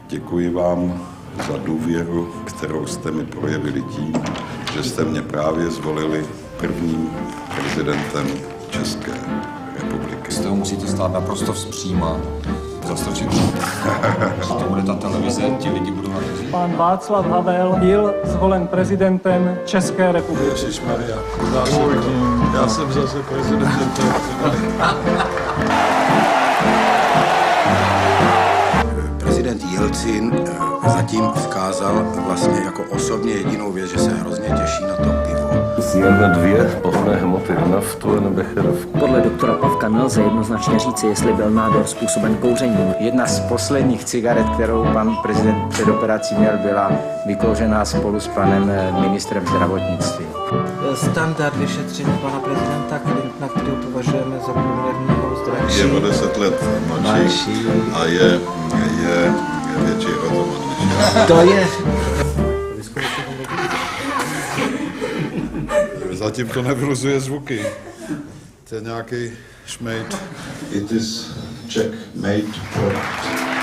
Děkuji vám za důvěru, kterou jste mi projevili tím, že jste mě právě zvolili prvním prezidentem České republiky. Z toho musíte stát naprosto vzpříma. Zastrčit. To bude ta televize, ti lidi budou na to. Pan Václav Havel byl zvolen prezidentem České republiky. Ježišmarja, já jsem zase prezidentem té Prezident Jelcin zatím vzkázal vlastně jako osobně jedinou věc, že se hrozně těší na to pivo. Jsme dvě pohonné hmoty, naftu a becherovku. Podle doktora Pavka nelze jednoznačně říci, jestli byl nádor způsoben kouřením. Jedna z posledních cigaret, kterou pan prezident před operací měl, byla vykouřená spolu s panem ministrem zdravotnictví. Standard vyšetření pana prezidenta, na kterého považujeme za průměrného zdravší. Je o 10 let mladší a je větší rotoman než To je... Zatím to nevyluzuje zvuky. To je nějaký šmejt. It is checkmate.